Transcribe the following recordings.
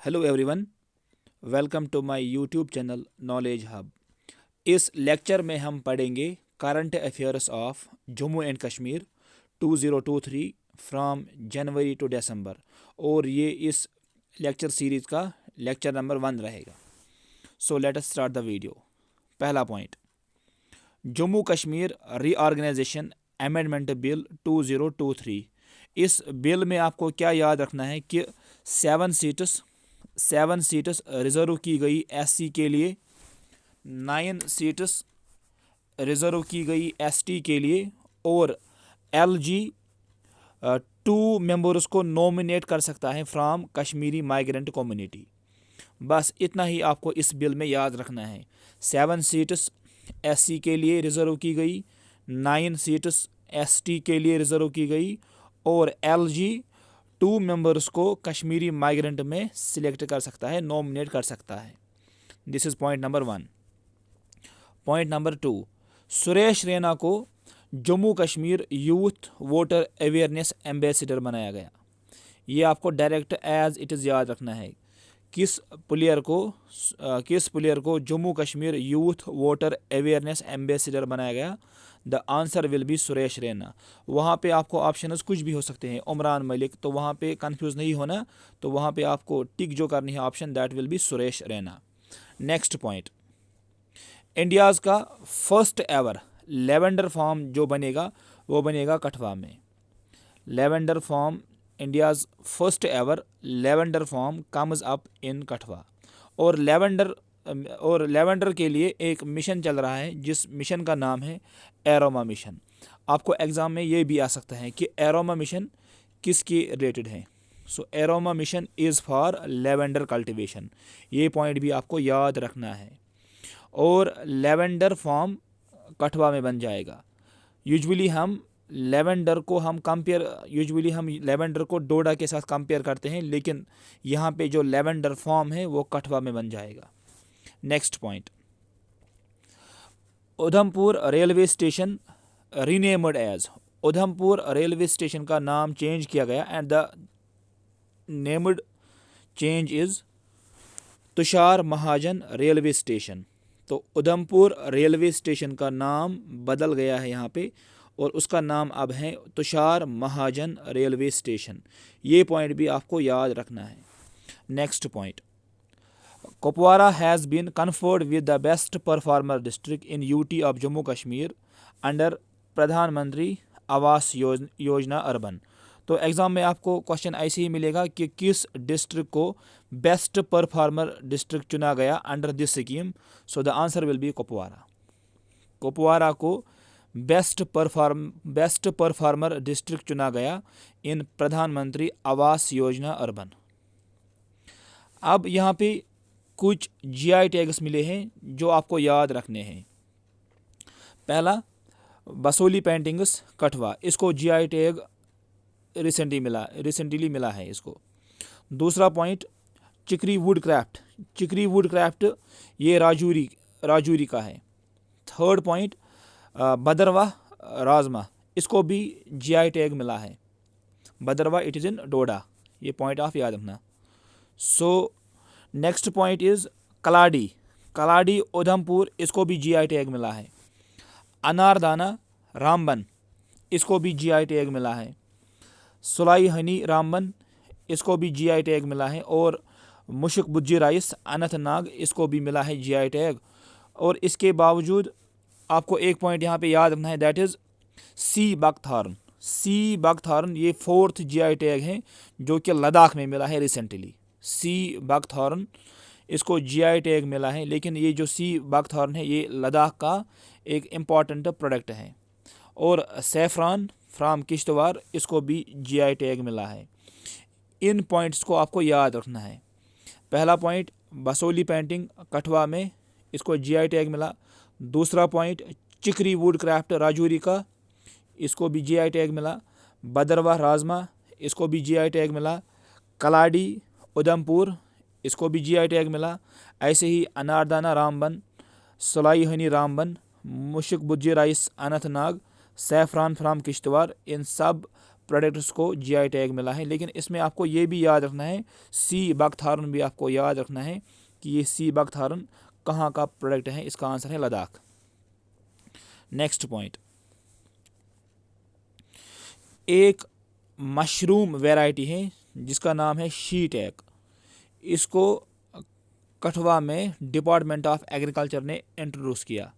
Hello everyone, welcome to my YouTube channel knowledge hub. इस lecture में हम पढ़ेंगे current affairs of Jammu and Kashmir 2023 from January to December, और ये इस लेक्चर सीरीज़ का लेक्चर नंबर 1 रहेगा। So let us start the video. पहला point, Jammu Kashmir reorganization amendment bill 2023। इस बिल में आपको क्या याद रखना है कि 7 सीट्स रिजर्व की गई एससी के लिए, 9 सीट्स रिजर्व की गई एसटी के लिए, और एलजी 2 मेंबर्स को नॉमिनेट कर सकता है फ्रॉम कश्मीरी माइग्रेंट कम्युनिटी। बस इतना ही आपको इस बिल में याद रखना है। 7 सीट्स एससी के लिए रिजर्व की गई, 9 सीट्स एसटी के लिए रिजर्व की गई, और एलजी 2 मेंबर्स को कश्मीरी माइग्रेंट में सिलेक्ट कर सकता है, नॉमिनेट कर सकता है। This is point number 1। Point number 2, Suresh Raina को Jammu Kashmir youth voter awareness ambassador बनाया गया। ये आपको डायरेक्ट एज इट इज़ याद रखना है। किस प्लेयर को Jammu Kashmir youth voter awareness ambassador बनाया गया? The answer will be Suresh Raina. वहाँ पे आपको ऑप्शंस कुछ भी हो सकते हैं, उमरान मलिक, तो वहाँ पे कंफ्यूज नहीं होना। तो वहाँ पे आपको टिक जो करनी है option, that will be Suresh Raina. Next point, India's का फर्स्ट एवर लेवेंडर फार्म जो बनेगा वो बनेगा कठवा में। Lavender farm, India's first ever lavender farm comes up in Kathua. और लेवेंडर के लिए एक मिशन चल रहा है जिस मिशन का नाम है एरोमा मिशन। आपको एग्ज़ाम में ये भी आ सकता है कि एरोमा मिशन किसके रिलेटेड है। So aroma mission is for lavender cultivation. ये पॉइंट भी आपको याद रखना है। और लेवेंडर फार्म कठवा में बन जाएगा। यूजुअली हम लेवेंडर को डोडा के साथ कंपेयर करते हैं, लेकिन यहाँ पे जो लेवेंडर फार्म है वो कठवा में बन जाएगा। Next point, Udhampur railway station renamed as. Udhampur railway station का नाम चेंज किया गया and the named change is Tushar Mahajan railway station. तो उधमपुर रेलवे स्टेशन का नाम बदल गया है यहाँ पे, और उसका नाम अब है तुषार महाजन रेलवे स्टेशन। ये पॉइंट भी आपको याद रखना है। Next point, Kupwara has been conferred with the best performer district in UT of Jammu Kashmir under Pradhan Mantri Awas योजना अर्बन। तो एग्ज़ाम में आपको क्वेश्चन ऐसे ही मिलेगा कि किस डिस्ट्रिक्ट को बेस्ट परफॉर्मर डिस्ट्रिक्ट चुना गया under this scheme. So the answer will B Kupwara. Kupwara को बेस्ट परफॉर्मर डिस्ट्रिक्ट चुना गया इन प्रधानमंत्री आवास योजना अर्बन। अब यहाँ पे कुछ जीआई टैग्स मिले हैं जो आपको याद रखने हैं। पहला, बसोली पेंटिंग्स कठवा, इसको जीआई टैग रिसेंटली मिला है इसको। दूसरा पॉइंट, चिकरी वुड क्राफ्ट ये राजूरी का है। थर्ड पॉइंट, भदरवा राजमा, इसको भी जीआई टैग मिला है। Bhaderwah it is in Doda. ये पॉइंट आप याद रखना। So next point is Kaladi Udhampur, इसको भी जीआई टैग मिला है। अनारदाना रामबन, इसको भी जीआई टैग मिला है। सुलाई हनी रामबन, इसको भी जीआई टैग मिला है। और मुशक बुज्जी राइस अनंतनाग, इसको भी मिला है जीआई टैग। और इसके बावजूद आपको एक पॉइंट यहाँ पे याद रखना है, दैट इज़ सी बकथॉर्न। ये 4th जीआई टैग है जो कि लद्दाख में मिला है रिसेंटली। सी बकथॉर्न, इसको जीआई टैग मिला है, लेकिन ये जो सी बकथॉर्न है ये लद्दाख का एक इम्पॉर्टेंट प्रोडक्ट है। और सैफरान फ्राम किश्तवाड़, इसको भी जीआई टैग मिला है। इन पॉइंट्स को आपको याद रखना है। पहला पॉइंट, बसोली पेंटिंग कठवा में, इसको जीआई टैग मिला। दूसरा पॉइंट, चिकरी वुड क्राफ्ट राजौरी का, इसको भी जीआई टैग मिला। भदरवा राजमा, इसको भी जीआई टैग मिला। कलाडी उधमपुर, इसको भी जीआई टैग मिला। ऐसे ही Anardana Ramban, Sulai honey Ramban, Mushk Budji rice Anantnag, saffron from Kishtwar, इन सब प्रोडक्ट्स को जीआई टैग मिला है। लेकिन इसमें आपको ये भी याद रखना है, सी बकथार्न भी आपको याद रखना है कि ये सी बकथार्न कहाँ का प्रोडक्ट है। इसका आंसर है लद्दाख। नेक्स्ट पॉइंट, एक मशरूम वैरायटी है जिसका नाम है शीट एग। इसको कठवा में डिपार्टमेंट ऑफ एग्रीकल्चर ने इंट्रोड्यूस किया।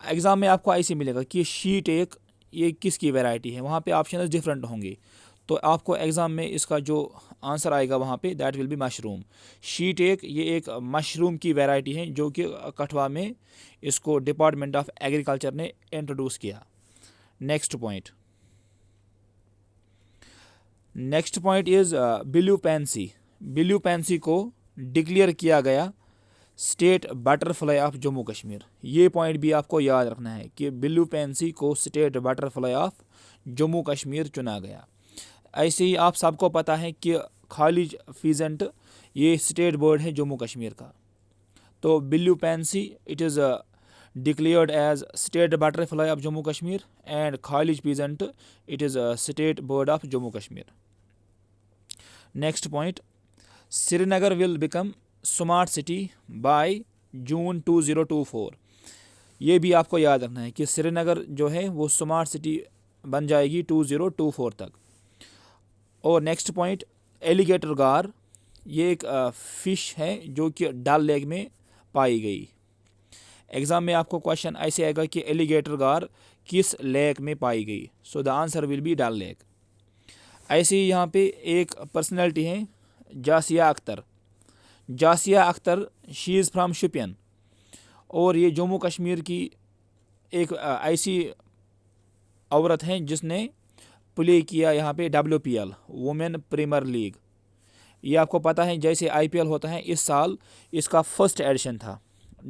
एग्ज़ाम में आपको ऐसे मिलेगा कि शीट एग ये किसकी वैरायटी है, वहाँ पे ऑप्शन डिफरेंट होंगे। तो आपको एग्ज़ाम में इसका जो आंसर आएगा वहाँ पे that will B mushroom. Sheet egg ये एक मशरूम की वैरायटी है जो कि कठवा में इसको डिपार्टमेंट ऑफ एग्रीकल्चर ने इंट्रोड्यूस किया। Next point, next point is blue pansy. Blue pansy को डिक्लेयर किया गया state butterfly of Jammu Kashmir. ये पॉइंट भी आपको याद रखना है कि ब्लू पैंसी को state butterfly of Jammu Kashmir चुना गया। ऐसे ही आप सबको पता है कि खालिज फीजेंट ये स्टेट बर्ड है जम्मू कश्मीर का। तो blue pansy it is declared as state butterfly of Jammu Kashmir and Kalij pheasant it is state bird of Jammu Kashmir. Next point, Srinagar will become smart city by June 2024। ये भी आपको याद रखना है कि श्रीनगर जो है वो स्मार्ट सिटी बन जाएगी 2024 तक। और नेक्स्ट पॉइंट, एलिगेटर गार ये एक फ़िश है जो कि डल लेक में पाई गई। एग्ज़ाम में आपको क्वेश्चन ऐसे आएगा कि एलिगेटर गार किस लेक में पाई गई। So the answer will be Dal lake. ऐसे ही यहाँ पे एक पर्सनैलिटी है Jasia Akhtar. Jasia Akhtar she is from Shopian और ये जम्मू कश्मीर की एक ऐसी औरत है जिसने प्ले किया यहाँ पे WPL वुमेन प्रीमियर लीग। ये आपको पता है जैसे IPL होता है, इस साल इसका फर्स्ट एडिशन था,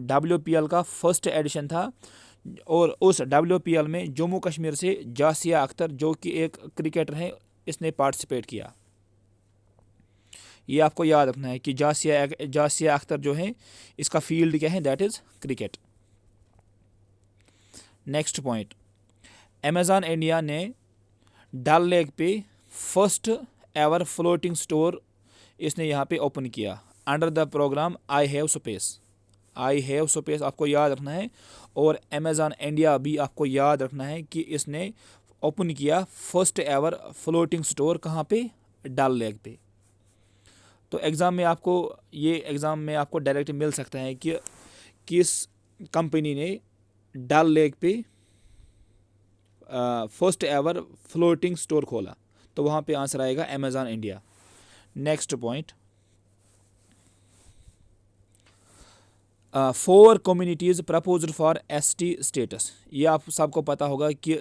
WPL का फर्स्ट एडिशन था। और उस WPL में जम्मू कश्मीर से जासिया अख्तर जो कि एक क्रिकेटर है इसने पार्टिसिपेट किया। ये आपको याद रखना है कि जासिया अख्तर जो है इसका फील्ड क्या है, that is cricket. Next point, Amazon India ने डल लेक पे फर्स्ट एवर फ्लोटिंग स्टोर इसने यहाँ पे ओपन किया under the programme I have space. I have space आपको याद रखना है और अमेज़ॉन इंडिया भी आपको याद रखना है कि इसने ओपन किया फर्स्ट एवर फ्लोटिंग स्टोर कहाँ पे, डल लेक पे। तो एग्ज़ाम में आपको डायरेक्ट मिल सकता है कि किस कंपनी ने डल लेक पे फर्स्ट एवर फ्लोटिंग स्टोर खोला। तो वहाँ पे आंसर आएगा Amazon India. Next point, 4 communities proposed for ST status. ये आप सबको पता होगा कि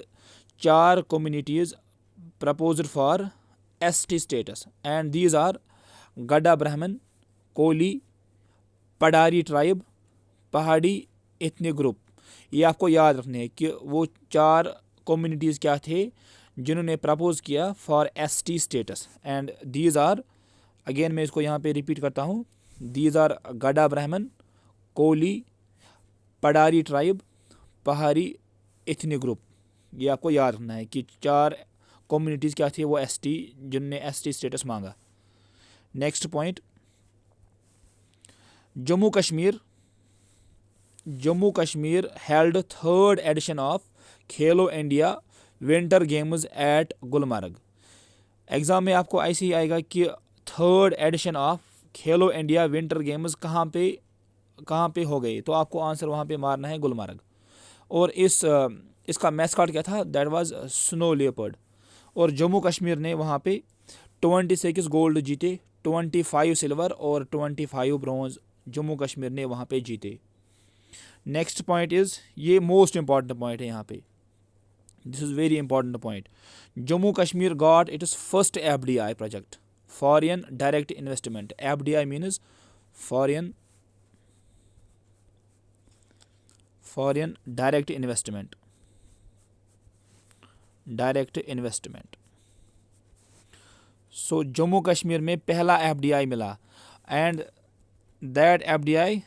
4 communities proposed for ST status and these are Gadda Brahmin, Koli, Padari tribe, Pahari ethnic group. ये आपको याद रखने हैं कि वो 4 कम्युनिटीज़ क्या थे जिन्होंने प्रपोज किया for ST status and these are, again मैं इसको यहाँ पे रिपीट करता हूँ, these are Gadda Brahmin, Koli, Padari tribe, Pahari ethnic group. ये आपको याद रखना है कि 4 कम्युनिटीज़ क्या थे वो ST जिनने ST स्टेटस मांगा। Next point, Jammu Kashmir held 3rd edition of Khelo India winter games at Gulmarg. Exam में आपको ऐसे ही आएगा कि 3rd edition of Khelo India winter games कहाँ पे हो गई। तो आपको आंसर वहाँ पे मारना है गुलमर्ग। और इसका मैस्कॉट क्या था, दैट वाज स्नो लेपर्ड। और जम्मू कश्मीर ने वहाँ पे 26 गोल्ड जीते, 25 सिल्वर और 25 ब्रॉन्ज जम्मू कश्मीर ने वहाँ पे जीते। नेक्स्ट पॉइंट इज़, ये मोस्ट इम्पॉर्टेंट पॉइंट है यहाँ पे, this is very important point. Jammu Kashmir got its first FDI project, foreign direct investment. FDI means foreign direct investment. So Jammu Kashmir में पहला FDI मिला एंड दैट FDI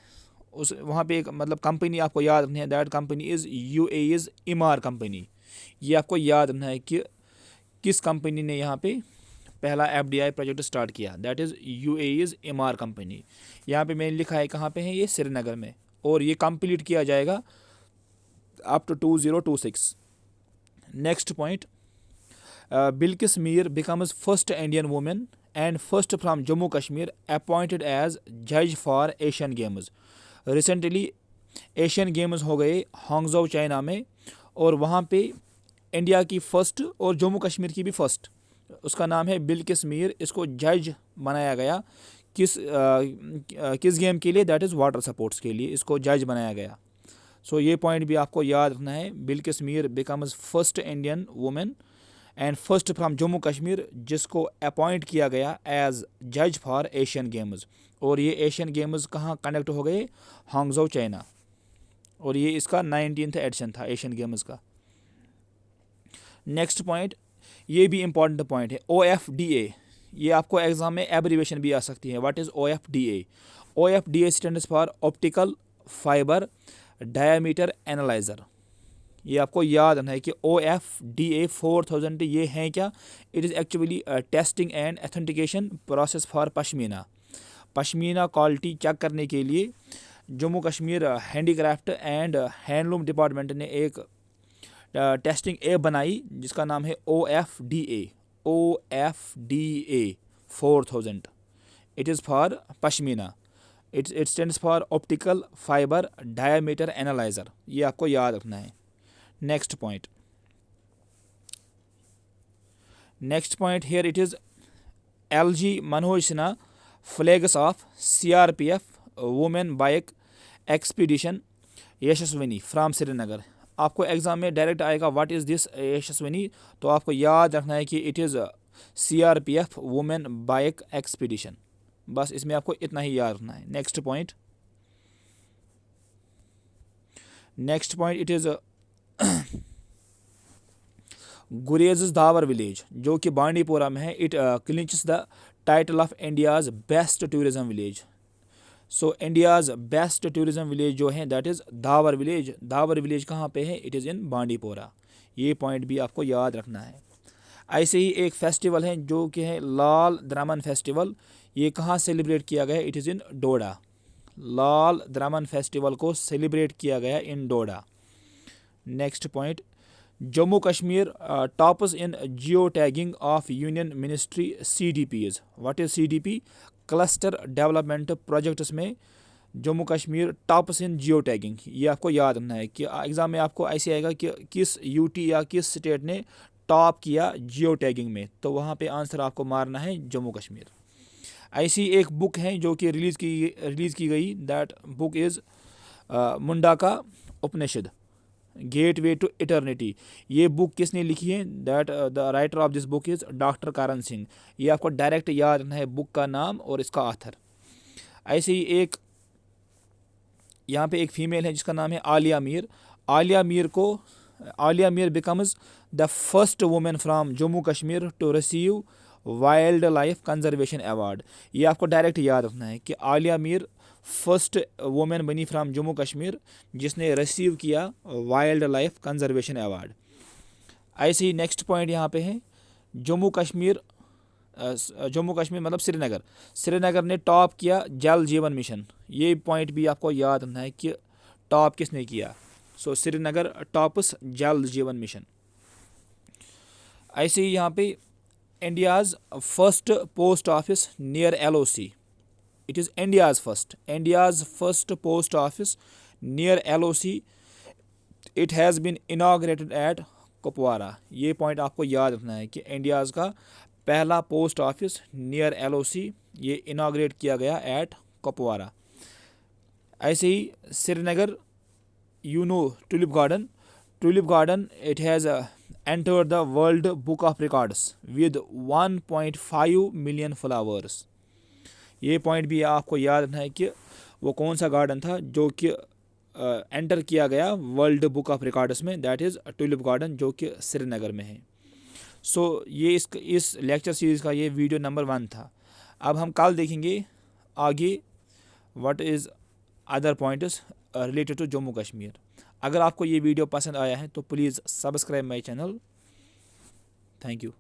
उस वहाँ पे एक मतलब कंपनी आपको याद रखनी है, that company is UAE's इमार company. ये आपको याद रखना है कि किस कंपनी ने यहाँ पे पहला FDI प्रोजेक्ट स्टार्ट किया, that is UAE's Emaar company. यहाँ पे मैंने लिखा है कहाँ पे है, ये श्रीनगर में, और ये कंप्लीट किया जाएगा up to 2026। Next point, Bilkis Mir becomes first Indian women and first from Jammu Kashmir appointed as जज for Asian games. Recently Asian games हो गए हांगझो चाइना में, और वहाँ पे इंडिया की फ़र्स्ट और जम्मू कश्मीर की भी फ़र्स्ट, उसका नाम है बिल्किस मीर। इसको जज बनाया गया किस गेम के लिए, दैट इज़ वाटर स्पोर्ट्स के लिए इसको जज बनाया गया। सो ये पॉइंट भी आपको याद रखना है। Bilkis Mir becomes first Indian women and first from Jammu Kashmir, जिसको अपॉइंट किया गया एज जज फॉर एशियन गेम्स, और ये एशियन गेम्स कहाँ कंडक्ट हो गए, हांगझो चाइना, और ये इसका 19th एडिशन था एशियन गेम्स का। नेक्स्ट पॉइंट, ये भी इम्पॉर्टेंट पॉइंट है, OFDA। ये आपको एग्जाम में एब्रीवेशन भी आ सकती है। What is OFDA? OFDA stands for optical fibre diameter analyser. ये आपको याद रखना है कि OFDA 4000 ये हैं क्या, it is actually testing and authentication process for pashmina. Pashmina quality check करने के लिए Jammu Kashmir handicraft and handloom department ने एक टेस्टिंग ऐप बनाई जिसका नाम है OFDA 4000। It is for pashmina, it stands for optical fibre diameter analyser. ये आपको याद रखना है। Next point here it is LG Manoj Sinha flags of CRPF women bike expedition Yashaswini from Srinagar. आपको एग्जाम में डायरेक्ट आएगा व्हाट इज़ दिस यशस्विनी, तो आपको याद रखना है कि it is CRPF women bike expedition. बस इसमें आपको इतना ही याद रखना है। Next point it is Gurez Dawar village, जो कि बांडीपोरा में है। It clinches the title of India's best tourism village. So India's best tourism village जो है that is Dawar village. Dawar village कहाँ पे है, इट इज़ इन बांडीपोरा। ये पॉइंट भी आपको याद रखना है। ऐसे ही एक फेस्टिवल है जो कि है लाल द्रामन फेस्टिवल। ये कहाँ सेलिब्रेट किया गया, it is in Doda. Lal Draman festival को सेलिब्रेट किया गया in Doda. Next point, Jammu Kashmir tops in geo tagging of union ministry CDPs। What is CDP? Cluster development projects में Jammu Kashmir tops in geo tagging. ये आपको याद रखना है कि एग्ज़ाम में आपको ऐसे आएगा कि किस UT या किस स्टेट ने टॉप किया जियो टैगिंग में, तो वहाँ पे आंसर आपको मारना है जम्मू कश्मीर। ऐसी एक बुक है जो कि रिलीज़ की गई, that book is Mundaka Upanishad gateway to eternity. ये बुक किसने लिखी है, that the writer of this book is doctor Karan Singh. ये आपको डायरेक्ट याद रखना है बुक का नाम और इसका ऑथर। ऐसे ही एक यहाँ पे एक फ़ीमेल है जिसका नाम है Aliya Mir. Aliya Mir becomes the first women from Jammu Kashmir to receive wild life conservation award. ये आपको डायरेक्ट याद रखना है कि आलिया मीर फर्स्ट वुमेन बनी फ्राम जम्मू कश्मीर जिसने रिसीव किया वाइल्ड लाइफ कंजर्वेशन अवार्ड। ऐसे ही नेक्स्ट पॉइंट यहाँ पे है जम्मू कश्मीर मतलब श्रीनगर ने टॉप किया जल जीवन मिशन। ये पॉइंट भी आपको याद रखना है कि टॉप किसने किया। सो श्रीनगर टॉप्स जल जीवन मिशन। ऐसे ही यहाँ पे India's first post office near LOC। It is India's first post office near LOC। It has been inaugurated at Kupwara. ये पॉइंट आपको याद रखना है कि इंडियाज़ का पहला पोस्ट ऑफिस नियर LOC ये इनाग्रेट किया गया एट कुपवारा। ऐसे ही Srinagar tulip garden it has entered the World Book of Records with 1.5 million flowers। ये पॉइंट भी आपको याद रखना है कि वो कौन सा गार्डन था जो कि एंटर किया गया वर्ल्ड बुक ऑफ रिकॉर्ड्स में, दैट इज़ टुलिप गार्डन जो कि श्रीनगर में है। सो ये इस लेक्चर सीरीज़ का ये वीडियो नंबर 1 था। अब हम कल देखेंगे आगे what is other points related to Jammu Kashmir. अगर आपको ये वीडियो पसंद आया है तो please subscribe my channel. Thank you.